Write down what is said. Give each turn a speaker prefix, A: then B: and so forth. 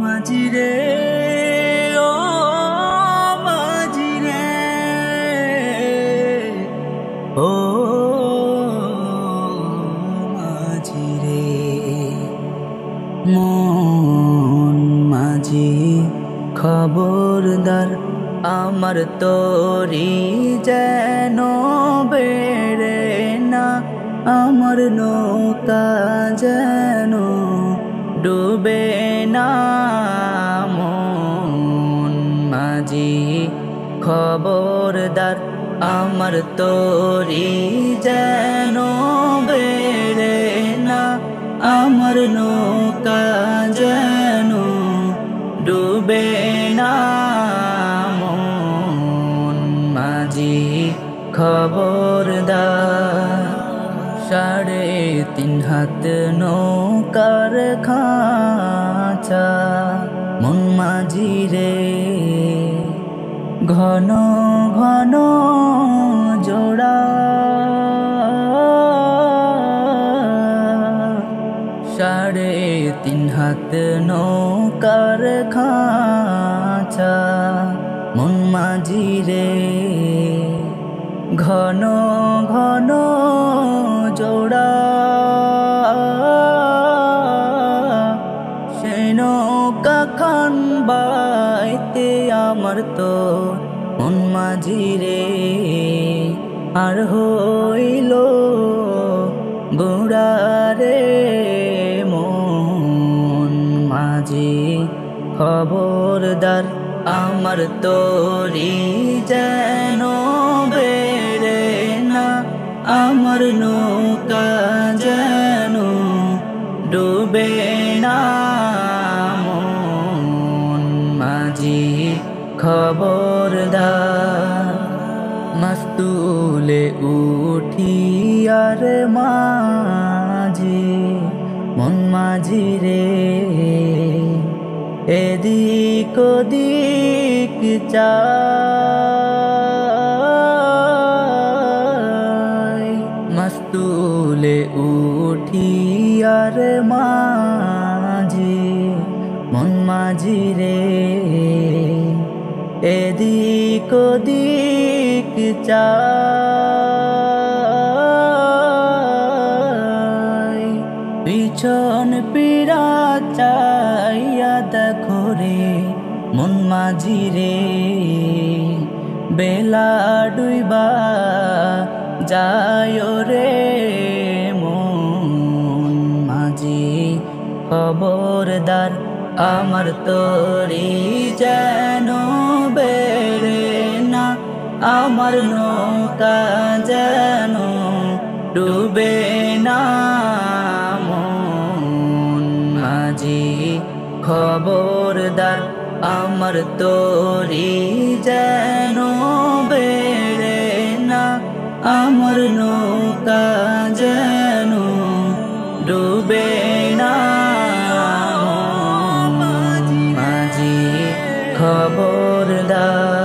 A: মাঝিরে ও মাঝিরে ও মাঝিরে মন মাঝি খবরদার আমার তোরি যেন বেড়ে না আমার নৌকা যেন ডুবে না মন মাঝি খবরদার আমার তোরি যেন বেড়ে না আমার নৌকা যেন ডুবে না মন মাঝি খবরদার 3.5 হাত নৌকার খাঁচা মন মাঝি রে ঘন ঘন জোড়া 3.5 হাত নৌকার খাঁচা মন মাঝি রে ঘন ঘন জোড়া সে নৌকা খান বাইতে আমার তো মন মাঝি রে আর হইল গোড়া রে মন মাঝি খবরদার আমার তোরি যেন বেড়ে না আমার নৌকা যেন ডুবে না মন মাঝি খবরদার মাস্তুলে উঠিয়ার মাঝি মন মাঝি রে এদিক ওদিক চাই মাস্তুলে উঠিয়ার মাঝি মন মাঝি রে এদিক ওদিক চাই পিছন পিড়া চাইয়া দেখো রে মন মাঝি রে বেলা ডুইবা যায় রে মন মাঝি খবরদার আমার তোরি যেন বেড়ে না আমার নৌকা যেন ডুবে না মন মাঝি খবরদার আমার তোরি যেন বেড়ে না আমার নৌকা যেন ডুবে না মাঝি খবরদার।